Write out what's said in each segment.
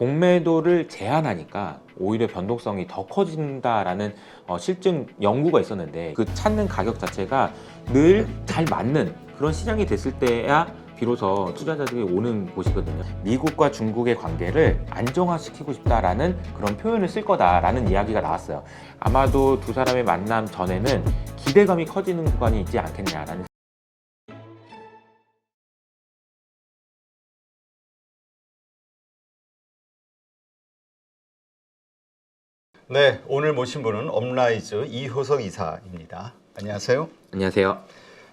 공매도를 제한하니까 오히려 변동성이 더 커진다라는 실증 연구가 있었는데, 그 찾는 가격 자체가 늘 잘 맞는 그런 시장이 됐을 때야 비로소 투자자들이 오는 곳이거든요. 미국과 중국의 관계를 안정화시키고 싶다라는 그런 표현을 쓸 거다라는 이야기가 나왔어요. 아마도 두 사람의 만남 전에는 기대감이 커지는 구간이 있지 않겠냐라는. 네, 오늘 모신 분은 업라이즈 이효석 이사입니다. 안녕하세요. 안녕하세요.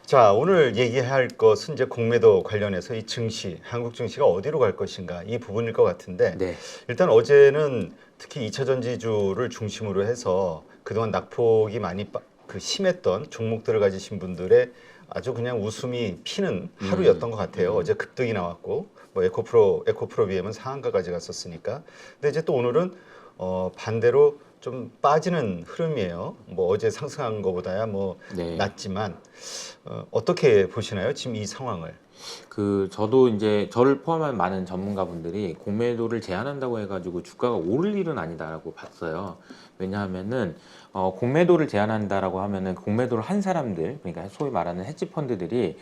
자, 오늘 얘기할 것은 이제 공매도 관련해서 이 증시, 한국 증시가 어디로 갈 것인가 이 부분일 것 같은데, 네. 일단 어제는 특히 2차 전지주를 중심으로 해서 그동안 낙폭이 많이 심했던 종목들을 가지신 분들의 아주 그냥 웃음이 피는 하루였던 것 같아요. 어제 급등이 나왔고, 뭐 에코프로 BM은 상한가까지 갔었으니까. 근데 이제 또 오늘은 반대로 좀 빠지는 흐름이에요. 뭐 어제 상승한 것보다야 뭐 네. 낮지만 어떻게 보시나요? 지금 이 상황을? 저도 이제 저를 포함한 많은 전문가분들이 공매도를 제한한다고 해가지고 주가가 오를 일은 아니다라고 봤어요. 왜냐하면은 공매도를 제한한다라고 하면은 공매도를 한 사람들, 그러니까 소위 말하는 헤지펀드들이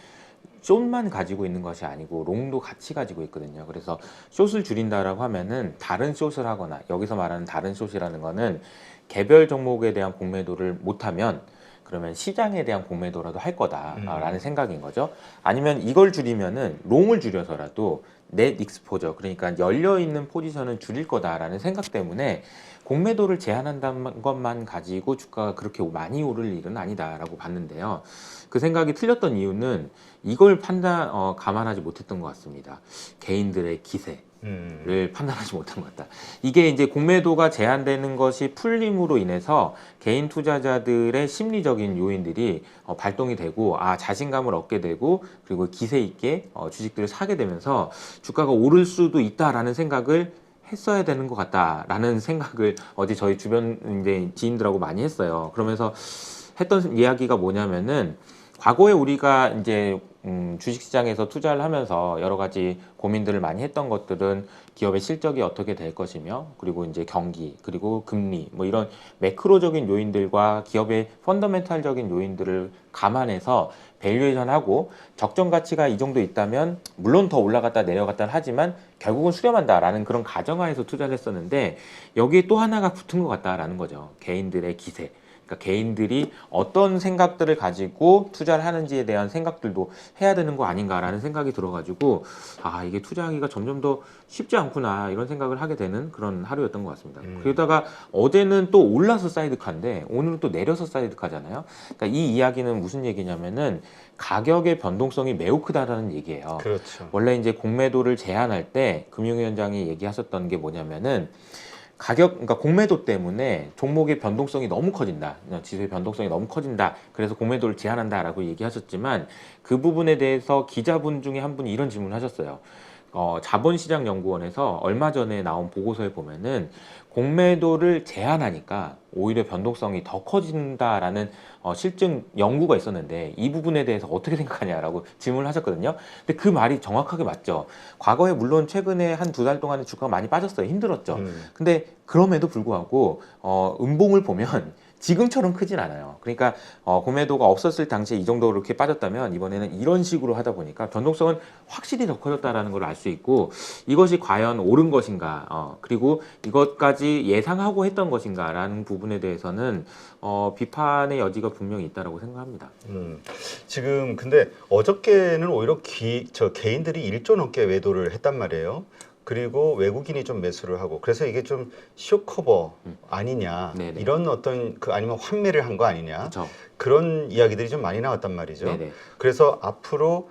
숏만 가지고 있는 것이 아니고 롱도 같이 가지고 있거든요. 그래서 숏을 줄인다라고 하면은 다른 숏을 하거나, 여기서 말하는 다른 숏이라는 거는 개별 종목에 대한 공매도를 못하면 그러면 시장에 대한 공매도라도 할 거다라는 생각인 거죠. 아니면 이걸 줄이면은 롱을 줄여서라도 넷 익스포저, 그러니까 열려 있는 포지션은 줄일 거다라는 생각 때문에 공매도를 제한한다는 것만 가지고 주가가 그렇게 많이 오를 일은 아니다라고 봤는데요. 그 생각이 틀렸던 이유는 이걸 감안하지 못했던 것 같습니다. 개인들의 기세를 판단하지 못한 것 같다. 이게 이제 공매도가 제한되는 것이 풀림으로 인해서 개인 투자자들의 심리적인 요인들이 발동이 되고, 자신감을 얻게 되고, 그리고 기세 있게 주식들을 사게 되면서 주가가 오를 수도 있다라는 생각을 했어야 되는 것 같다라는 생각을 어제 저희 주변 이제 지인들하고 많이 했어요. 그러면서 했던 이야기가 뭐냐면은, 과거에 우리가 이제 주식시장에서 투자를 하면서 여러 가지 고민들을 많이 했던 것들은 기업의 실적이 어떻게 될 것이며, 그리고 이제 경기, 그리고 금리, 뭐 이런 매크로적인 요인들과 기업의 펀더멘탈적인 요인들을 감안해서 밸류에이션하고, 적정 가치가 이 정도 있다면 물론 더 올라갔다 내려갔다 하지만 결국은 수렴한다라는 그런 가정하에서 투자를 했었는데, 여기에 또 하나가 붙은 것 같다라는 거죠. 개인들의 기세. 그러니까 개인들이 어떤 생각들을 가지고 투자를 하는지에 대한 생각들도 해야 되는 거 아닌가라는 생각이 들어가지고, 이게 투자하기가 점점 더 쉽지 않구나 이런 생각을 하게 되는 그런 하루였던 것 같습니다. 그러다가 어제는 또 올라서 사이드카인데 오늘은 또 내려서 사이드카잖아요. 그러니까 이 이야기는 무슨 얘기냐면은 가격의 변동성이 매우 크다라는 얘기예요. 그렇죠. 원래 이제 공매도를 제한할 때 금융위원장이 얘기하셨던 게 뭐냐면은, 그러니까 공매도 때문에 종목의 변동성이 너무 커진다, 지수의 변동성이 너무 커진다, 그래서 공매도를 제한한다라고 얘기하셨지만, 그 부분에 대해서 기자분 중에 한 분이 이런 질문을 하셨어요. 자본시장연구원에서 얼마 전에 나온 보고서에 보면은 공매도를 제한하니까 오히려 변동성이 더 커진다라는 실증 연구가 있었는데, 이 부분에 대해서 어떻게 생각하냐라고 질문을 하셨거든요. 근데 그 말이 정확하게 맞죠. 과거에 물론 최근에 한 두 달 동안에 주가가 많이 빠졌어요. 힘들었죠. 근데 그럼에도 불구하고 음봉을 보면 지금처럼 크진 않아요. 그러니까 공매도가 없었을 당시에 이 정도로 이렇게 빠졌다면 이번에는 이런 식으로 하다 보니까 변동성은 확실히 더 커졌다라는 걸 알 수 있고, 이것이 과연 옳은 것인가, 그리고 이것까지 예상하고 했던 것인가라는 부분에 대해서는 비판의 여지가 분명히 있다라고 생각합니다. 지금 근데 어저께는 오히려 개인들이 1조 넘게 매도를 했단 말이에요. 그리고 외국인이 좀 매수를 하고, 그래서 이게 좀 쇼커버 아니냐, 네네. 이런 어떤 아니면 환매를 한 거 아니냐, 그렇죠. 그런 이야기들이 좀 많이 나왔단 말이죠. 네네. 그래서 앞으로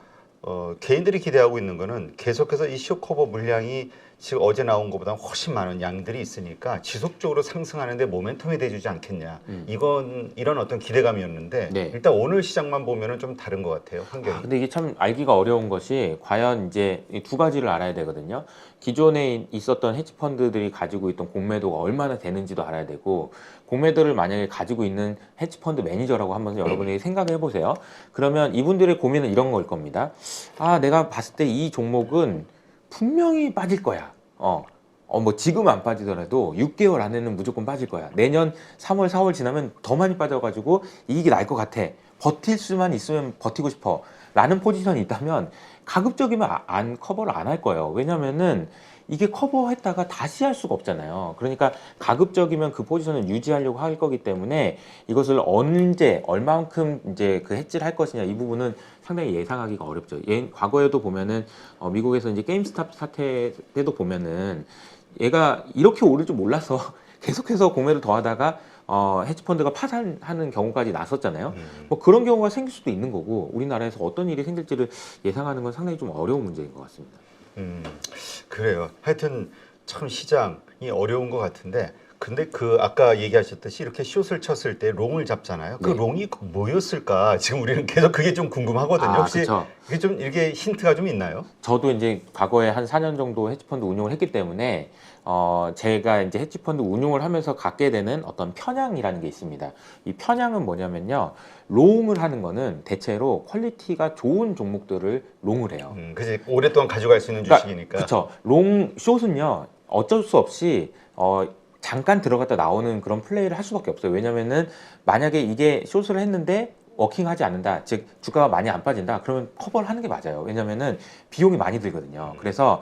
개인들이 기대하고 있는 거는 계속해서 이 쇼커버 물량이 지금 어제 나온 것보다 훨씬 많은 양들이 있으니까 지속적으로 상승하는데 모멘텀이 돼주지 않겠냐. 이런 어떤 기대감이었는데, 네. 일단 오늘 시장만 보면은 좀 다른 것 같아요, 환경이. 근데 이게 참 알기가 어려운 것이, 과연 이제 이 두 가지를 알아야 되거든요. 기존에 있었던 헤지펀드들이 가지고 있던 공매도가 얼마나 되는지도 알아야 되고, 공매도를 만약에 가지고 있는 헤지펀드 매니저라고 한번 여러분이 생각해 보세요. 그러면 이분들의 고민은 이런 걸 겁니다. 내가 봤을 때 이 종목은 분명히 빠질 거야. 뭐 지금 안 빠지더라도 6개월 안에는 무조건 빠질 거야. 내년 3월, 4월 지나면 더 많이 빠져가지고 이익이 날 것 같아. 버틸 수만 있으면 버티고 싶어. 라는 포지션이 있다면 가급적이면 안 커버를 안 할 거예요. 왜냐면은 이게 커버했다가 다시 할 수가 없잖아요. 그러니까 가급적이면 그 포지션을 유지하려고 할 거기 때문에 이것을 언제 얼만큼 이제 그 해지를 할 것이냐 이 부분은 상당히 예상하기가 어렵죠. 과거에도 보면은 미국에서 이제 게임스탑 사태 때도 보면은 얘가 이렇게 오를 줄 몰라서 계속해서 공매를 더하다가 헤지펀드가 파산하는 경우까지 났었잖아요. 뭐 그런 경우가 생길 수도 있는 거고 우리나라에서 어떤 일이 생길지를 예상하는 건 상당히 좀 어려운 문제인 것 같습니다. 그래요. 하여튼 참 시장이 어려운 것 같은데 근데 그 아까 얘기하셨듯이 이렇게 숏을 쳤을 때 롱을 잡잖아요. 그 네. 롱이 뭐였을까? 지금 우리는 계속 그게 좀 궁금하거든요. 혹시 그쵸. 이게 좀 이렇게 힌트가 좀 있나요? 저도 이제 과거에 한 4년 정도 헤지펀드 운용을 했기 때문에 제가 이제 헤지펀드 운용을 하면서 갖게 되는 어떤 편향이라는 게 있습니다. 이 편향은 뭐냐면요. 롱을 하는 거는 대체로 퀄리티가 좋은 종목들을 롱을 해요. 그지 오랫동안 가져갈 수 있는 주식이니까. 그렇죠. 숏은요. 어쩔 수 없이 잠깐 들어갔다 나오는 그런 플레이를 할 수밖에 없어요. 왜냐면은 만약에 이게 숏을 했는데 워킹하지 않는다, 즉 주가가 많이 안 빠진다, 그러면 커버를 하는 게 맞아요. 왜냐면은 비용이 많이 들거든요. 그래서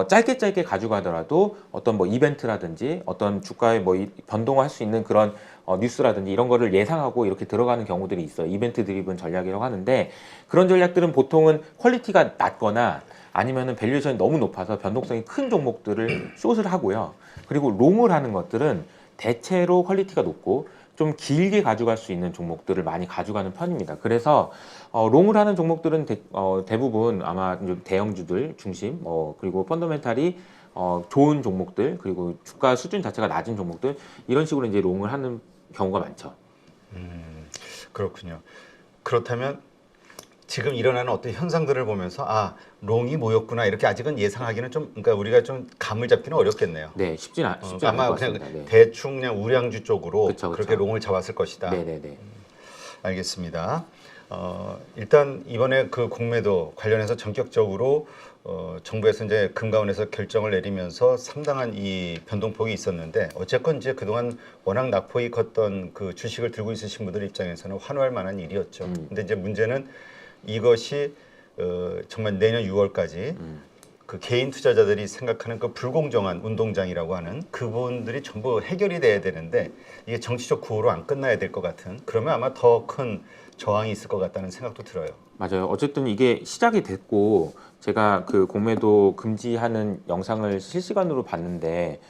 짧게 가져가더라도 어떤 뭐 이벤트라든지 어떤 주가의 뭐 변동할 수 있는 그런 뉴스라든지 이런 거를 예상하고 이렇게 들어가는 경우들이 있어요. 이벤트 드리븐 전략이라고 하는데 그런 전략들은 보통은 퀄리티가 낮거나 아니면은 밸류에이션이 너무 높아서 변동성이 큰 종목들을 숏을 하고요. 그리고 롱을 하는 것들은 대체로 퀄리티가 높고 좀 길게 가져갈 수 있는 종목들을 많이 가져가는 편입니다. 그래서 롱을 하는 종목들은 대부분 아마 대형주들 중심, 그리고 펀더멘탈이 좋은 종목들, 그리고 주가 수준 자체가 낮은 종목들 이런 식으로 이제 롱을 하는 경우가 많죠. 그렇군요. 그렇다면 지금 일어나는 어떤 현상들을 보면서 아 롱이 뭐였구나 이렇게 아직은 예상하기는 좀 그러니까 우리가 좀 감을 잡기는 어렵겠네요. 네, 쉽진 않을 아마 것 그냥 같습니다. 네. 대충 그냥 우량주 쪽으로 그쵸. 그렇게 롱을 잡았을 것이다. 네네네. 알겠습니다. 일단 이번에 그 공매도 관련해서 전격적으로 정부에서 이제 금감원에서 결정을 내리면서 상당한 이 변동폭이 있었는데 어쨌건 이제 그동안 워낙 낙폭이 컸던 그 주식을 들고 있으신 분들 입장에서는 환호할 만한 일이었죠. 근데 이제 문제는 이것이 정말 내년 6월까지 그 개인 투자자들이 생각하는 그 불공정한 운동장이라고 하는 그분들이 전부 해결이 돼야 되는데 이게 정치적 구호로 안 끝나야 될 것 같은 그러면 아마 더 큰 저항이 있을 것 같다는 생각도 들어요. 맞아요. 어쨌든 이게 시작이 됐고 제가 그 공매도 금지하는 영상을 실시간으로 봤는데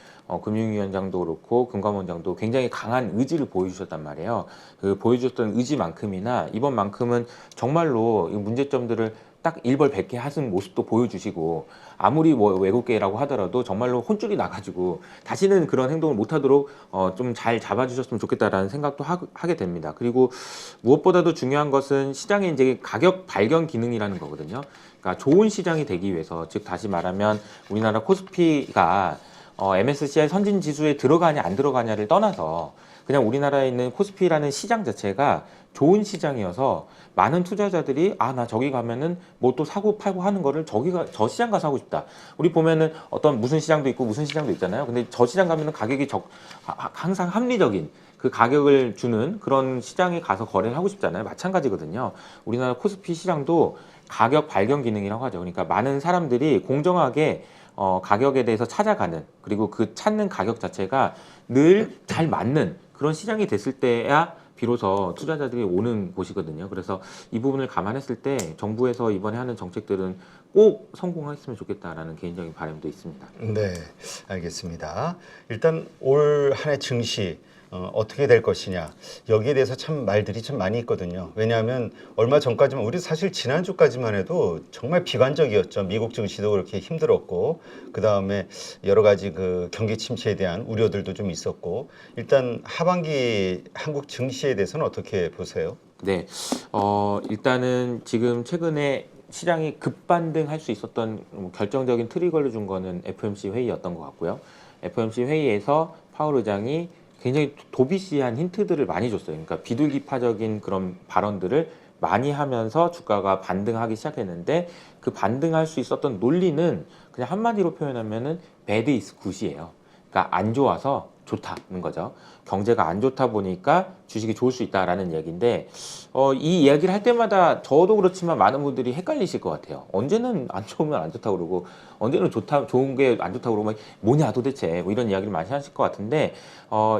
금융위원장도 그렇고 금감원장도 굉장히 강한 의지를 보여주셨단 말이에요. 그 보여주셨던 의지만큼이나 이번만큼은 정말로 이 문제점들을 딱 일벌백계 하는 모습도 보여주시고 아무리 뭐 외국계라고 하더라도 정말로 혼쭐이 나가지고 다시는 그런 행동을 못하도록 좀 잘 잡아주셨으면 좋겠다라는 생각도 하게 됩니다. 그리고 무엇보다도 중요한 것은 시장의 이제 가격 발견 기능이라는 거거든요. 그러니까 좋은 시장이 되기 위해서 즉 다시 말하면 우리나라 코스피가 MSCI 선진 지수에 들어가냐 안 들어가냐를 떠나서 그냥 우리나라에 있는 코스피라는 시장 자체가 좋은 시장이어서 많은 투자자들이 나 저기 가면은 뭐 또 사고 팔고 하는 거를 저 시장 가서 하고 싶다. 우리 보면은 어떤 무슨 시장도 있고 무슨 시장도 있잖아요. 근데 저 시장 가면은 가격이 항상 합리적인 그 가격을 주는 그런 시장에 가서 거래를 하고 싶잖아요. 마찬가지거든요. 우리나라 코스피 시장도 가격 발견 기능이라고 하죠. 그러니까 많은 사람들이 공정하게 가격에 대해서 찾아가는 그리고 그 찾는 가격 자체가 늘 잘 맞는 그런 시장이 됐을 때야 비로소 투자자들이 오는 곳이거든요. 그래서 이 부분을 감안했을 때 정부에서 이번에 하는 정책들은 꼭 성공했으면 좋겠다라는 개인적인 바람도 있습니다. 네, 알겠습니다. 일단 올 한 해 증시 어떻게 될 것이냐 여기에 대해서 참 말들이 참 많이 있거든요. 왜냐하면 얼마 전까지만 우리 사실 지난주까지만 해도 정말 비관적이었죠. 미국 증시도 그렇게 힘들었고 그 다음에 여러 가지 그 경기 침체에 대한 우려들도 좀 있었고 일단 하반기 한국 증시에 대해서는 어떻게 보세요? 네, 일단은 지금 최근에 시장이 급반등할 수 있었던 결정적인 트리거를 준 거는 FOMC 회의였던 것 같고요. FOMC 회의에서 파월 의장이 굉장히 도비시한 힌트들을 많이 줬어요. 그러니까 비둘기파적인 그런 발언들을 많이 하면서 주가가 반등하기 시작했는데 그 반등할 수 있었던 논리는 그냥 한마디로 표현하면은 bad is good이에요. 그러니까 안 좋아서 좋다는 거죠. 경제가 안 좋다 보니까 주식이 좋을 수 있다라는 얘기인데 이 이야기를 할 때마다 저도 그렇지만 많은 분들이 헷갈리실 것 같아요. 언제는 안 좋으면 안 좋다고 그러고 언제는 좋은 게 안 좋다고 그러면 뭐냐 도대체 뭐 이런 이야기를 많이 하실 것 같은데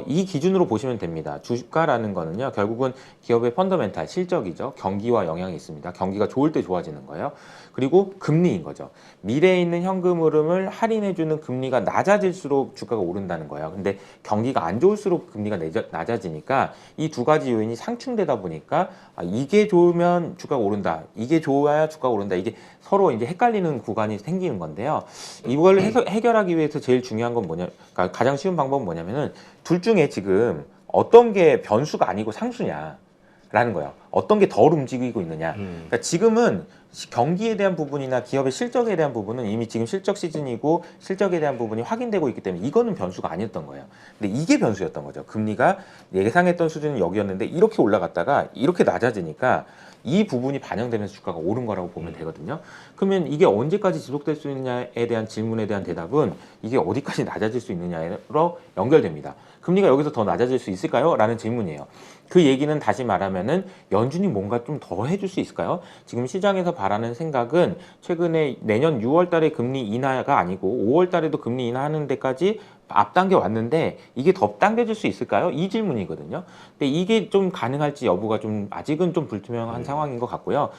이 기준으로 보시면 됩니다. 주가라는 거는요. 결국은 기업의 펀더멘탈, 실적이죠. 경기와 영향이 있습니다. 경기가 좋을 때 좋아지는 거예요. 그리고 금리인 거죠. 미래에 있는 현금 흐름을 할인해주는 금리가 낮아질수록 주가가 오른다는 거예요. 근데 경기가 안 좋을수록 금리가 낮아지니까 이 두 가지 요인이 상충되다 보니까 이게 좋으면 주가가 오른다. 이게 좋아야 주가가 오른다. 이게 서로 이제 헷갈리는 구간이 생기는 건데요. 이걸 해결하기 위해서 제일 중요한 건 그러니까 가장 쉬운 방법은 뭐냐면은 둘 중에 지금 어떤 게 변수가 아니고 상수냐라는 거예요. 어떤 게 덜 움직이고 있느냐. 그러니까 지금은 경기에 대한 부분이나 기업의 실적에 대한 부분은 이미 지금 실적 시즌이고 실적에 대한 부분이 확인되고 있기 때문에 이거는 변수가 아니었던 거예요. 근데 이게 변수였던 거죠. 금리가 예상했던 수준은 여기였는데 이렇게 올라갔다가 이렇게 낮아지니까 이 부분이 반영되면서 주가가 오른 거라고 보면 되거든요. 그러면 이게 언제까지 지속될 수 있느냐에 대한 질문에 대한 대답은 이게 어디까지 낮아질 수 있느냐로 연결됩니다. 금리가 여기서 더 낮아질 수 있을까요? 라는 질문이에요. 그 얘기는 다시 말하면은 연준이 뭔가 좀 더 해줄 수 있을까요? 지금 시장에서 바라는 생각은 최근에 내년 6월 달에 금리 인하가 아니고 5월 달에도 금리 인하하는 데까지 앞당겨 왔는데 이게 더 당겨질 수 있을까요? 이 질문이거든요. 근데 이게 좀 가능할지 여부가 좀 아직은 좀 불투명한 상황인 것 같고요.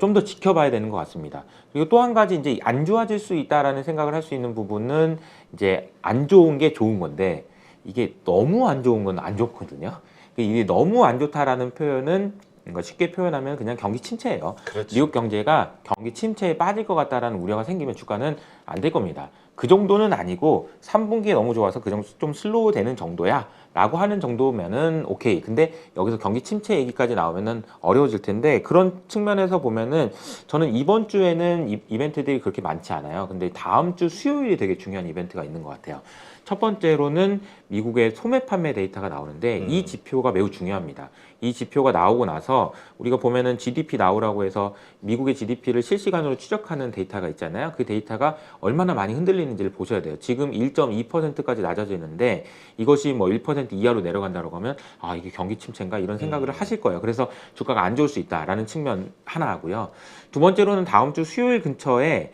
좀 더 지켜봐야 되는 것 같습니다. 그리고 또 한 가지 이제 안 좋아질 수 있다라는 생각을 할 수 있는 부분은 이제 안 좋은 게 좋은 건데 이게 너무 안 좋은 건 안 좋거든요. 이게 너무 안 좋다라는 표현은 쉽게 표현하면 그냥 경기 침체예요. 그렇죠. 미국 경제가 경기 침체에 빠질 것 같다라는 우려가 생기면 주가는 안 될 겁니다. 그 정도는 아니고 3분기에 너무 좋아서 그 정도 좀 슬로우 되는 정도야 라고 하는 정도면은 오케이. 근데 여기서 경기 침체 얘기까지 나오면은 어려워질 텐데 그런 측면에서 보면은 저는 이번 주에는 이벤트들이 그렇게 많지 않아요. 근데 다음 주 수요일이 되게 중요한 이벤트가 있는 것 같아요. 첫 번째로는 미국의 소매 판매 데이터가 나오는데 이 지표가 매우 중요합니다. 이 지표가 나오고 나서 우리가 보면은 GDP 나오라고 해서 미국의 GDP를 실시간으로 추적하는 데이터가 있잖아요. 그 데이터가 얼마나 많이 흔들리는지를 보셔야 돼요. 지금 1.2%까지 낮아져 있는데 이것이 뭐 1% 이하로 내려간다고 하면 이게 경기 침체인가 이런 생각을 하실 거예요. 그래서 주가가 안 좋을 수 있다라는 측면 하나 하고요. 두 번째로는 다음 주 수요일 근처에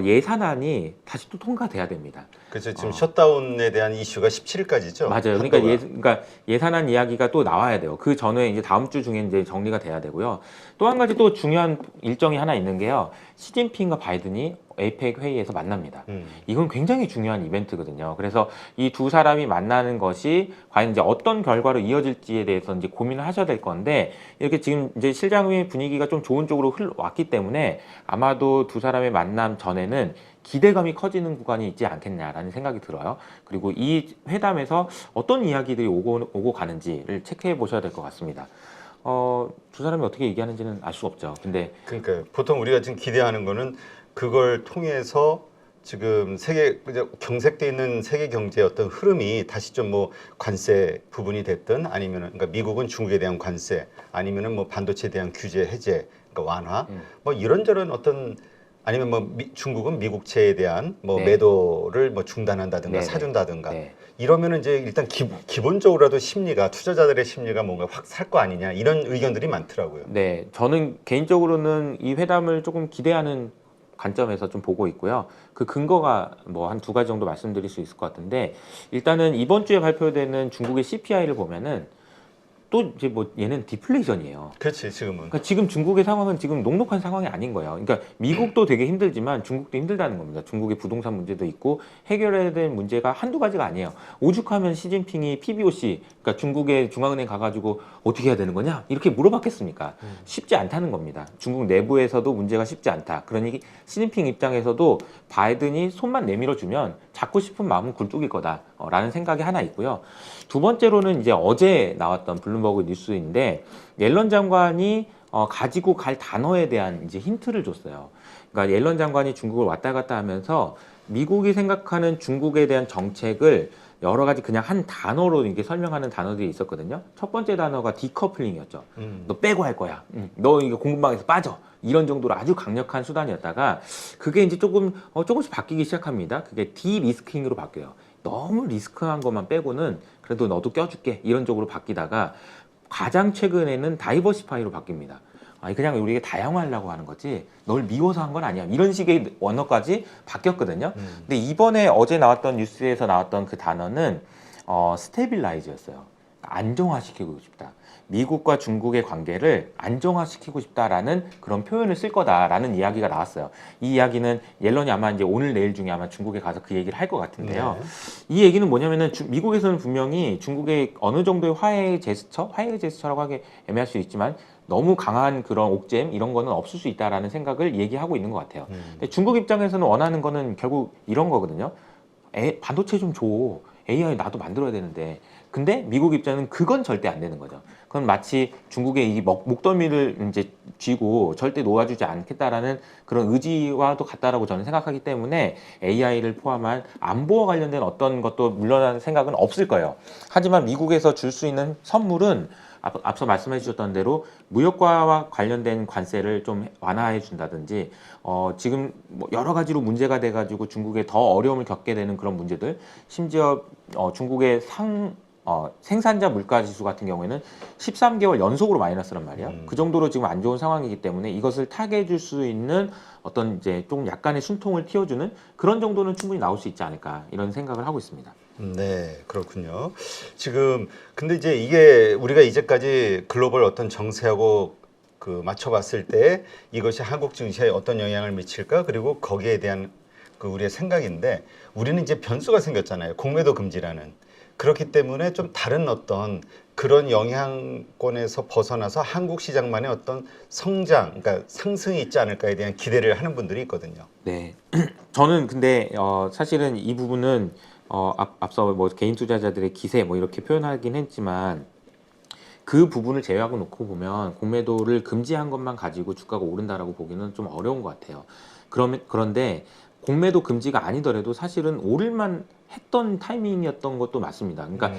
예산안이 다시 또 통과돼야 됩니다. 그렇죠. 지금 셧다운에 대한 이슈가 17일까지죠. 맞아요. 그러니까 예산안 이야기가 또 나와야 돼요. 그 전에 이제 다음 주 중에 이제 정리가 돼야 되고요. 또 한 가지 또 중요한 일정이 하나 있는 게요. 시진핑과 바이든이 에이펙 회의에서 만납니다. 이건 굉장히 중요한 이벤트거든요. 그래서 이 두 사람이 만나는 것이 과연 이제 어떤 결과로 이어질지에 대해서 이제 고민을 하셔야 될 건데 이렇게 지금 이제 실장의 분위기가 좀 좋은 쪽으로 왔기 때문에 아마도 두 사람의 만남 전에는 기대감이 커지는 구간이 있지 않겠냐라는 생각이 들어요. 그리고 이 회담에서 어떤 이야기들이 오고 가는지를 체크해 보셔야 될 것 같습니다. 두 사람이 어떻게 얘기하는지는 알 수 없죠. 근데 그러니까 보통 우리가 지금 기대하는 거는 그걸 통해서 지금 경색돼 있는 세계 경제의 어떤 흐름이 다시 좀 뭐 관세 부분이 됐든 아니면은 그러니까 미국은 중국에 대한 관세 아니면은 뭐 반도체에 대한 규제 해제 그러니까 완화 뭐 이런저런 어떤 아니면 뭐 중국은 미국채에 대한 뭐 네. 매도를 뭐 중단한다든가 네, 사준다든가 네. 이러면은 이제 일단 기본적으로라도 심리가 투자자들의 심리가 뭔가 확 살 거 아니냐 이런 의견들이 많더라고요. 네, 저는 개인적으로는 이 회담을 조금 기대하는 관점에서 좀 보고 있고요. 그 근거가 뭐 한 두 가지 정도 말씀드릴 수 있을 것 같은데 일단은 이번 주에 발표되는 중국의 CPI를 보면은 또 이제 뭐 얘는 디플레이션이에요. 그렇지 지금은. 그러니까 지금 중국의 상황은 지금 녹록한 상황이 아닌 거예요. 그러니까 미국도 되게 힘들지만 중국도 힘들다는 겁니다. 중국의 부동산 문제도 있고 해결해야 될 문제가 한두 가지가 아니에요. 오죽하면 시진핑이 PBOC, 그러니까 중국의 중앙은행 가가지고 어떻게 해야 되는 거냐? 이렇게 물어봤겠습니까? 쉽지 않다는 겁니다. 중국 내부에서도 문제가 쉽지 않다. 그러니 시진핑 입장에서도 바이든이 손만 내밀어주면 잡고 싶은 마음은 굴뚝일 거다라는 생각이 하나 있고요. 두 번째로는 이제 어제 나왔던 블룸버그 뉴스인데 옐런 장관이 가지고 갈 단어에 대한 이제 힌트를 줬어요. 그러니까 옐런 장관이 중국을 왔다 갔다 하면서 미국이 생각하는 중국에 대한 정책을 여러 가지 그냥 한 단어로 이렇게 설명하는 단어들이 있었거든요. 첫 번째 단어가 디커플링이었죠. 너 빼고 할 거야. 너 이거 공부방에서 빠져. 이런 정도로 아주 강력한 수단이었다가 그게 이제 조금씩 바뀌기 시작합니다. 그게 디리스킹으로 바뀌어요. 너무 리스크한 것만 빼고는 그래도 너도 껴줄게. 이런 쪽으로 바뀌다가 가장 최근에는 다이버시파이로 바뀝니다. 아니 그냥 우리가 다양화하려고 하는 거지 널 미워서 한 건 아니야 이런 식의 언어까지 바뀌었거든요. 근데 이번에 어제 나왔던 뉴스에서 나왔던 그 단어는 스테빌라이즈였어요. 안정화시키고 싶다. 미국과 중국의 관계를 안정화시키고 싶다라는 그런 표현을 쓸 거다라는 이야기가 나왔어요. 이 이야기는 옐런이 아마 이제 오늘 내일 중에 아마 중국에 가서 그 얘기를 할 것 같은데요. 네. 이 얘기는 뭐냐면은 미국에서는 분명히 중국의 어느 정도의 화해의 제스처라고 하기 애매할 수 있지만 너무 강한 그런 옥잼 이런 거는 없을 수 있다라는 생각을 얘기하고 있는 것 같아요. 근데 중국 입장에서는 원하는 거는 결국 이런 거거든요. 반도체 좀 줘. AI 나도 만들어야 되는데. 근데 미국 입장은 그건 절대 안 되는 거죠. 그건 마치 중국의 이 목덜미를 이제 쥐고 절대 놓아주지 않겠다라는 그런 의지와도 같다라고 저는 생각하기 때문에 AI를 포함한 안보와 관련된 어떤 것도 물러나는 생각은 없을 거예요. 하지만 미국에서 줄 수 있는 선물은 앞서 말씀해 주셨던 대로 무역과와 관련된 관세를 좀 완화해 준다든지 지금 뭐 여러 가지로 문제가 돼 가지고 중국에 더 어려움을 겪게 되는 그런 문제들 심지어 중국의 생산자 물가 지수 같은 경우에는 13개월 연속으로 마이너스란 말이야. 그 정도로 지금 안 좋은 상황이기 때문에 이것을 타개해 줄 수 있는 어떤 이제 좀 약간의 숨통을 틔워주는 그런 정도는 충분히 나올 수 있지 않을까 이런 생각을 하고 있습니다. 네, 그렇군요. 지금 근데 이제 이게 우리가 이제까지 글로벌 어떤 정세하고 그 맞춰봤을 때 이것이 한국 증시에 어떤 영향을 미칠까? 그리고 거기에 대한 그 우리의 생각인데 우리는 이제 변수가 생겼잖아요. 공매도 금지라는. 그렇기 때문에 좀 다른 어떤 그런 영향권에서 벗어나서 한국 시장만의 어떤 성장, 그러니까 상승이 있지 않을까에 대한 기대를 하는 분들이 있거든요. 네, 저는 근데 사실은 이 부분은 앞서 뭐 개인 투자자들의 기세 뭐 이렇게 표현하긴 했지만 그 부분을 제외하고 놓고 보면 공매도를 금지한 것만 가지고 주가가 오른다라고 보기는 좀 어려운 것 같아요. 그런데 공매도 금지가 아니더라도 사실은 오를만 했던 타이밍이었던 것도 맞습니다. 그러니까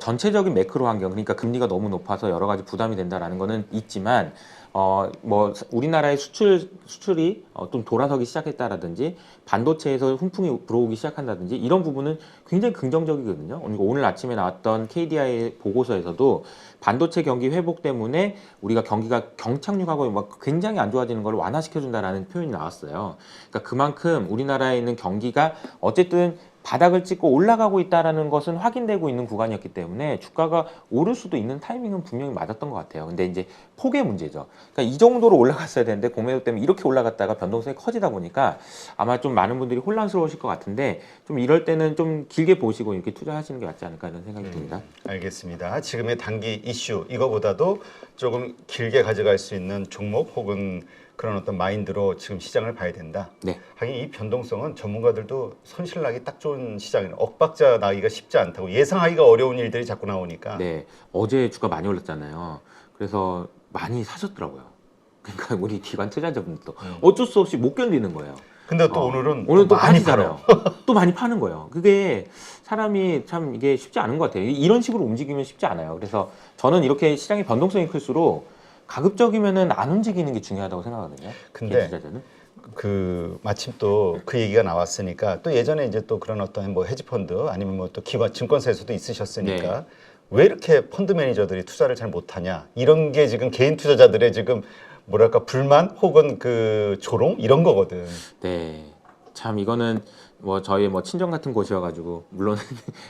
전체적인 매크로 환경, 그러니까 금리가 너무 높아서 여러 가지 부담이 된다라는 거는 있지만 뭐 우리나라의 수출이 좀 돌아서기 시작했다라든지 반도체에서 훈풍이 불어오기 시작한다든지 이런 부분은 굉장히 긍정적이거든요. 오늘 아침에 나왔던 KDI 보고서에서도 반도체 경기 회복 때문에 우리가 경기가 경착륙하고 막 굉장히 안 좋아지는 걸 완화시켜준다라는 표현이 나왔어요. 그러니까 그만큼 우리나라에 있는 경기가 어쨌든 바닥을 찍고 올라가고 있다는 것은 확인되고 있는 구간이었기 때문에 주가가 오를 수도 있는 타이밍은 분명히 맞았던 것 같아요. 근데 이제 폭의 문제죠. 그러니까 이 정도로 올라갔어야 되는데 공매도 때문에 이렇게 올라갔다가 변동성이 커지다 보니까 아마 좀 많은 분들이 혼란스러우실 것 같은데 좀 이럴 때는 좀 길게 보시고 이렇게 투자하시는 게 맞지 않을까 이런 생각이 듭니다. 알겠습니다. 지금의 단기 이슈 이거보다도 조금 길게 가져갈 수 있는 종목 혹은 그런 어떤 마인드로 지금 시장을 봐야 된다. 네. 하긴 이 변동성은 전문가들도 손실나기 딱 좋은 시장이에요. 억박자 나기가 쉽지 않다고 예상하기가 어려운 일들이 자꾸 나오니까. 네, 어제 주가 많이 올랐잖아요. 그래서 많이 사셨더라고요. 그러니까 우리 기관 투자자분들도 어쩔 수 없이 못 견디는 거예요. 근데 또 오늘은 오늘 또 많이 빠지잖아요. 또 많이 파는 거예요. 그게 사람이 참 이게 쉽지 않은 것 같아요. 이런 식으로 움직이면 쉽지 않아요. 그래서 저는 이렇게 시장의 변동성이 클수록 가급적이면은 안 움직이는 게 중요하다고 생각하거든요. 근데 투자자는. 그 마침 또 그 얘기가 나왔으니까 또 예전에 이제 또 그런 어떤 뭐 헤지펀드 아니면 뭐 또 기관 증권사에서도 있으셨으니까 네. 왜 이렇게 펀드 매니저들이 투자를 잘 못하냐 이런 게 지금 개인 투자자들의 지금 뭐랄까 불만 혹은 그 조롱 이런 거거든. 네. 참 이거는 뭐 저희 뭐 친정 같은 곳이어가지고 물론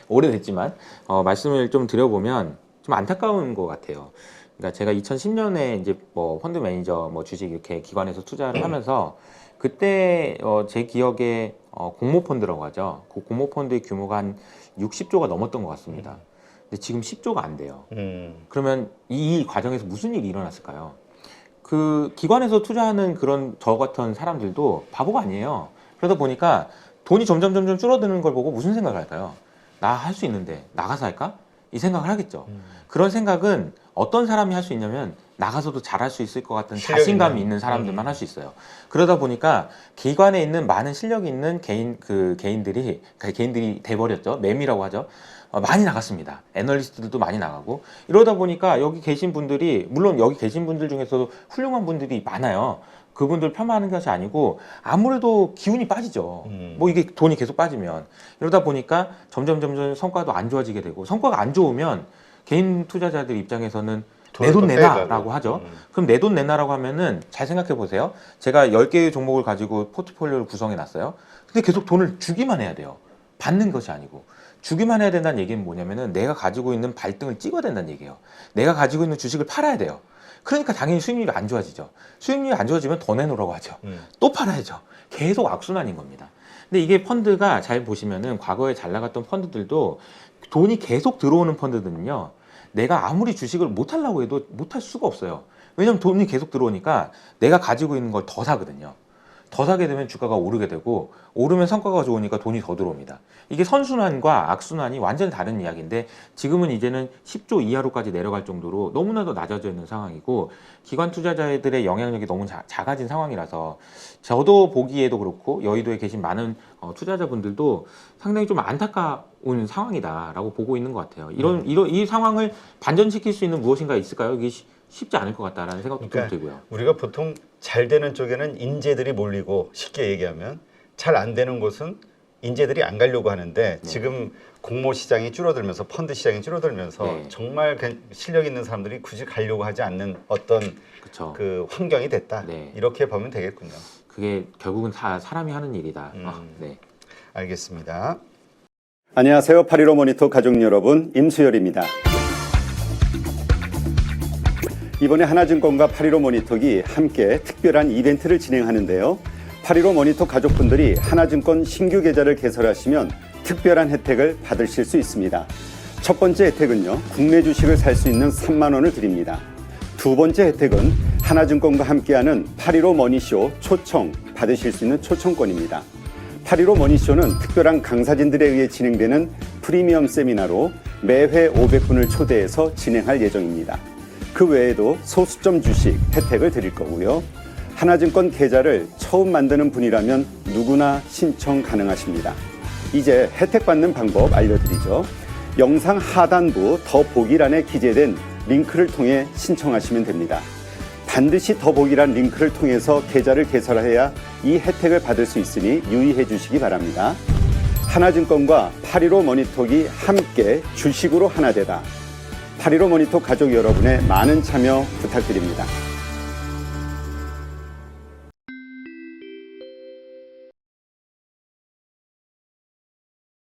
오래됐지만 말씀을 좀 드려보면 좀 안타까운 것 같아요. 그러니까 제가 2010년에 이제 뭐 펀드 매니저 뭐 주식 이렇게 기관에서 투자를 하면서 그때 제 기억에 공모 펀드라고 하죠. 그 공모 펀드의 규모가 한 60조가 넘었던 것 같습니다. 근데 지금 10조가 안 돼요. 그러면 이 과정에서 무슨 일이 일어났을까요? 그 기관에서 투자하는 그런 저 같은 사람들도 바보가 아니에요. 그러다 보니까 돈이 점점 줄어드는 걸 보고 무슨 생각을 할까요? 나 할 수 있는데 나가서 할까? 이 생각을 하겠죠. 그런 생각은 어떤 사람이 할 수 있냐면 나가서도 잘할 수 있을 것 같은 실력 자신감이 있는. 있는 사람들만 할 수 있어요. 그러다 보니까 기관에 있는 많은 실력이 있는 개인들이 돼버렸죠. 매미라고 하죠. 많이 나갔습니다. 애널리스트들도 많이 나가고 이러다 보니까 여기 계신 분들이 물론 여기 계신 분들 중에서도 훌륭한 분들이 많아요. 그분들 폄하하는 것이 아니고 아무래도 기운이 빠지죠. 뭐 이게 돈이 계속 빠지면 이러다 보니까 점점 성과도 안 좋아지게 되고 성과가 안 좋으면 개인 투자자들 입장에서는 내 돈 내놔라고 하죠. 그럼 내 돈 내놔라고 하면은 잘 생각해 보세요. 제가 10개의 종목을 가지고 포트폴리오를 구성해 놨어요. 근데 계속 돈을 주기만 해야 돼요. 받는 것이 아니고. 주기만 해야 된다는 얘기는 뭐냐면은 내가 가지고 있는 발등을 찍어야 된다는 얘기예요. 내가 가지고 있는 주식을 팔아야 돼요. 그러니까 당연히 수익률이 안 좋아지죠. 수익률이 안 좋아지면 더 내놓으라고 하죠. 또 팔아야죠. 계속 악순환인 겁니다. 근데 이게 펀드가 잘 보시면은 과거에 잘 나갔던 펀드들도 돈이 계속 들어오는 펀드들은요. 내가 아무리 주식을 못 하려고 해도 못 할 수가 없어요. 왜냐면 돈이 계속 들어오니까 내가 가지고 있는 걸 더 사거든요. 더 사게 되면 주가가 오르게 되고 오르면 성과가 좋으니까 돈이 더 들어옵니다. 이게 선순환과 악순환이 완전히 다른 이야기인데 지금은 이제는 10조 이하로까지 내려갈 정도로 너무나도 낮아져 있는 상황이고 기관 투자자들의 영향력이 너무 작아진 상황이라서 저도 보기에도 그렇고 여의도에 계신 많은 투자자분들도 상당히 좀 안타까운 상황이다라고 보고 있는 것 같아요. 이 상황을 반전시킬 수 있는 무엇인가 있을까요? 이게 쉽지 않을 것 같다라는 생각도 좀 들고요. 우리가 보통 잘 되는 쪽에는 인재들이 몰리고 쉽게 얘기하면 잘 안 되는 곳은 인재들이 안 가려고 하는데 지금 공모 시장이 줄어들면서 펀드 시장이 줄어들면서 정말 실력 있는 사람들이 굳이 가려고 하지 않는 어떤 그쵸. 그 환경이 됐다. 이렇게 보면 되겠군요. 그게 결국은 다 사람이 하는 일이다. 네. 알겠습니다. 안녕하세요. 8.15 모니터 가족 여러분, 임수열입니다. 이번에 하나증권과 8.15 모니터기 함께 특별한 이벤트를 진행하는데요. 8.15 모니터 가족분들이 하나증권 신규 계좌를 개설하시면 특별한 혜택을 받으실 수 있습니다. 첫 번째 혜택은요, 국내 주식을 살 수 있는 3만 원을 드립니다. 두 번째 혜택은 하나증권과 함께하는 8.15 머니쇼 초청 받으실 수 있는 초청권입니다. 8.15 머니쇼는 특별한 강사진들에 의해 진행되는 프리미엄 세미나로 매회 500분을 초대해서 진행할 예정입니다. 그 외에도 소수점 주식 혜택을 드릴 거고요. 하나증권 계좌를 처음 만드는 분이라면 누구나 신청 가능하십니다. 이제 혜택 받는 방법 알려드리죠. 영상 하단부 더보기란에 기재된 링크를 통해 신청하시면 됩니다. 반드시 더보기란 링크를 통해서 계좌를 개설해야 이 혜택을 받을 수 있으니 유의해 주시기 바랍니다. 하나증권과 8.15 모니터기 함께 주식으로 하나 되다. 8.15 모니터 가족 여러분의 많은 참여 부탁드립니다.